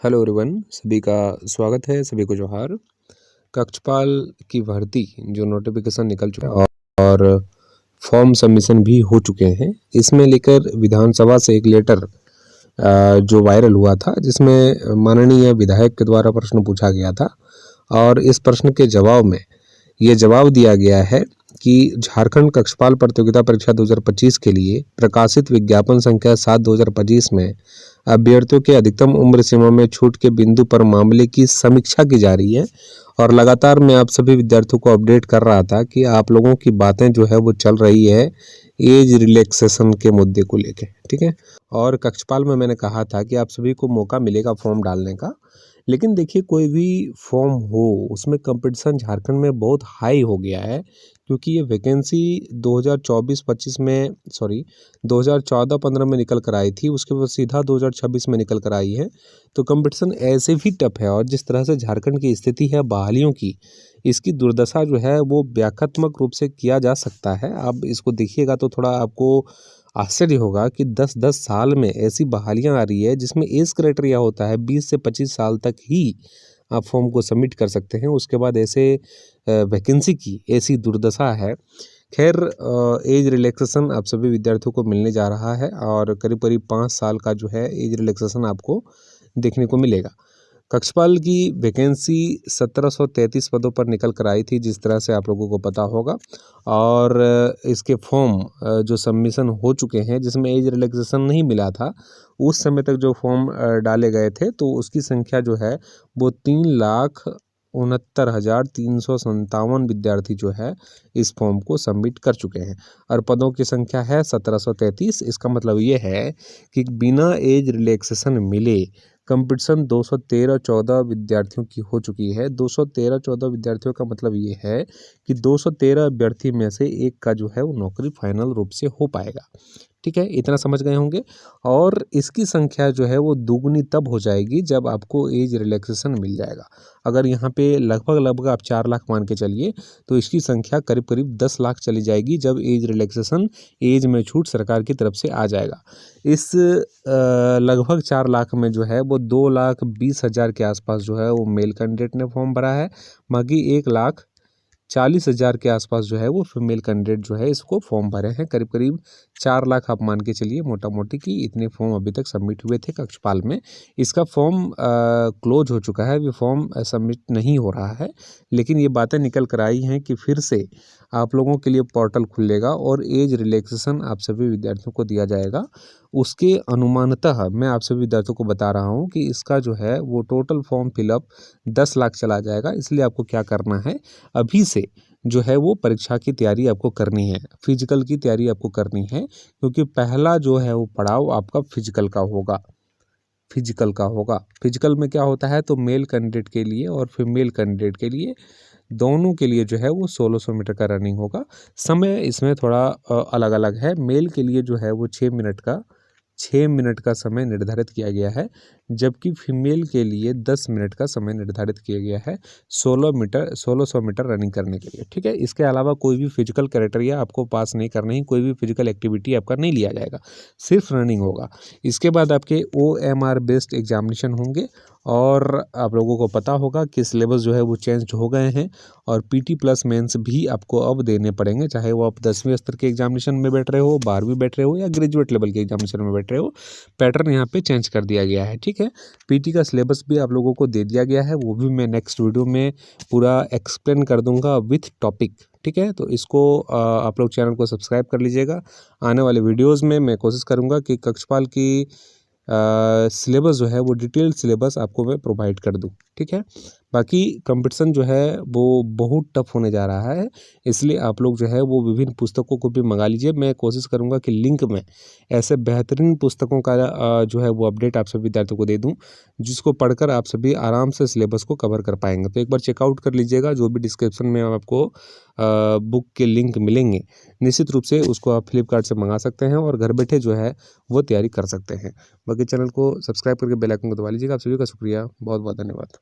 Hello everyone, सभी का स्वागत है। सभी को जोहार। कक्षपाल की भर्ती जो नोटिफिकेशन निकल चुका है और फॉर्म सबमिशन भी हो चुके हैं। इसमें लेकर विधानसभा से एक लेटर जो वायरल हुआ था, जिसमें माननीय विधायक के द्वारा प्रश्न पूछा गया था और इस प्रश्न के जवाब में ये जवाब दिया गया है कि झारखंड कक्षपाल प्रतियोगिता परीक्षा 2025 के लिए प्रकाशित विज्ञापन संख्या 7/2025 में अभ्यर्थियों के अधिकतम उम्र सीमा में छूट के बिंदु पर मामले की समीक्षा की जा रही है। और लगातार मैं आप सभी विद्यार्थियों को अपडेट कर रहा था कि आप लोगों की बातें जो है वो चल रही है एज रिलैक्सेशन के मुद्दे को लेके, ठीक है। और कक्षपाल में मैंने कहा था कि आप सभी को मौका मिलेगा फॉर्म डालने का, लेकिन देखिए कोई भी फॉर्म हो उसमें कंपटीशन झारखंड में बहुत हाई हो गया है, क्योंकि ये वैकेंसी 2024-25 में 2014-15 में निकल कर आई थी, उसके बाद सीधा 2026 में निकल कर आई है। तो कंपटीशन ऐसे भी टफ है और जिस तरह से झारखंड की स्थिति है बहालियों की, इसकी दुर्दशा जो है वो व्याख्यात्मक रूप से किया जा सकता है। आप इसको देखिएगा तो थोड़ा आपको आश्चर्य होगा कि 10-10 साल में ऐसी बहालियां आ रही है जिसमें एज क्राइटेरिया होता है 20 से 25 साल तक ही आप फॉर्म को सबमिट कर सकते हैं। उसके बाद ऐसे वैकेंसी की ऐसी दुर्दशा है। खैर, एज रिलैक्सेशन आप सभी विद्यार्थियों को मिलने जा रहा है और करीब करीब 5 साल का जो है एज रिलैक्सेशन आपको देखने को मिलेगा। कक्षपाल की वैकेंसी 1733 पदों पर निकल कर आई थी, जिस तरह से आप लोगों को पता होगा। और इसके फॉर्म जो सबमिशन हो चुके हैं, जिसमें एज रिलैक्सेशन नहीं मिला था, उस समय तक जो फॉर्म डाले गए थे, तो उसकी संख्या जो है वो 3,69,357 विद्यार्थी जो है इस फॉर्म को सबमिट कर चुके हैं। और पदों की संख्या है 1733। इसका मतलब ये है कि बिना एज रिलैक्सेशन मिले कंपटीशन 213-14 विद्यार्थियों की हो चुकी है। 213-14 विद्यार्थियों का मतलब ये है कि 213 अभ्यर्थी में से एक का जो है वो नौकरी फाइनल रूप से हो पाएगा, ठीक है। इतना समझ गए होंगे। और इसकी संख्या जो है वो दुगनी तब हो जाएगी जब आपको एज रिलैक्सेशन मिल जाएगा। अगर यहाँ पे लगभग आप 4 लाख मान के चलिए, तो इसकी संख्या करीब करीब 10 लाख चली जाएगी जब एज रिलैक्सेशन, एज में छूट सरकार की तरफ से आ जाएगा। इस लगभग 4 लाख में जो है वो 2,20,000 के आसपास जो है वो मेल कैंडिडेट ने फॉर्म भरा है। बाकी 1,40,000 के आसपास जो है वो फीमेल कैंडिडेट जो है इसको फॉर्म भरे हैं। करीब करीब 4 लाख आप मान के चलिए मोटा मोटी कि इतने फॉर्म अभी तक सबमिट हुए थे कक्षपाल में। इसका फॉर्म क्लोज हो चुका है, अभी फॉर्म सबमिट नहीं हो रहा है। लेकिन ये बातें निकल कर आई हैं कि फिर से आप लोगों के लिए पोर्टल खुलेगा और एज रिलैक्सेशन आप सभी विद्यार्थियों को दिया जाएगा। उसके अनुमानतः मैं आप सभी विद्यार्थियों को बता रहा हूँ कि इसका जो है वो टोटल फॉर्म फिलअप 10 लाख चला जाएगा। इसलिए आपको क्या करना है, अभी से जो है वो परीक्षा की तैयारी आपको करनी है, फिजिकल की तैयारी आपको करनी है, क्योंकि पहला जो है वो पड़ाव आपका फिजिकल का होगा। फिजिकल में क्या होता है, तो मेल कैंडिडेट के लिए और फीमेल कैंडिडेट के लिए दोनों के लिए जो है वो 1600 मीटर का रनिंग होगा। समय इसमें थोड़ा अलग अलग है। मेल के लिए जो है वो 6 मिनट का समय निर्धारित किया गया है, जबकि फीमेल के लिए 10 मिनट का समय निर्धारित किया गया है 1600 मीटर रनिंग करने के लिए, ठीक है। इसके अलावा कोई भी फिजिकल क्राइटेरिया आपको पास नहीं करना है, कोई भी फिजिकल एक्टिविटी आपका नहीं लिया जाएगा, सिर्फ रनिंग होगा। इसके बाद आपके OMR बेस्ड एग्जामिनेशन होंगे और आप लोगों को पता होगा कि सिलेबस जो है वो चेंज हो गए हैं और PT प्लस मेंस भी आपको अब देने पड़ेंगे, चाहे वो आप 10वीं स्तर के एग्जामिनेशन में बैठ रहे हो, 12वीं बैठ रहे हो या ग्रेजुएट लेवल के एग्जामिनेशन में बैठ रहे हो। पैटर्न यहाँ पे चेंज कर दिया गया है, ठीक है। PT का सिलेबस भी आप लोगों को दे दिया गया है, वो भी मैं नेक्स्ट वीडियो में पूरा एक्सप्लेन कर दूंगा विथ टॉपिक, ठीक है। तो इसको आप लोग चैनल को सब्सक्राइब कर लीजिएगा। आने वाले वीडियोज़ में मैं कोशिश करूँगा कि कक्षपाल की सिलेबस जो है वो डिटेल्ड सिलेबस आपको मैं प्रोवाइड कर दूं, ठीक है। बाकी कंपटीशन जो है वो बहुत टफ होने जा रहा है, इसलिए आप लोग जो है वो विभिन्न पुस्तकों को भी मंगा लीजिए। मैं कोशिश करूंगा कि लिंक में ऐसे बेहतरीन पुस्तकों का जो है वो अपडेट आप सभी विद्यार्थियों को दे दूं, जिसको पढ़कर आप सभी आराम से सिलेबस को कवर कर पाएंगे। तो एक बार चेकआउट कर लीजिएगा, जो भी डिस्क्रिप्शन में आपको बुक के लिंक मिलेंगे, निश्चित रूप से उसको आप फ्लिपकार्ट से मंगा सकते हैं और घर बैठे जो है वो तैयारी कर सकते हैं। बाकी चैनल को सब्सक्राइब करके बेल आइकन को दबा लीजिएगा। आप सभी का शुक्रिया, बहुत बहुत धन्यवाद।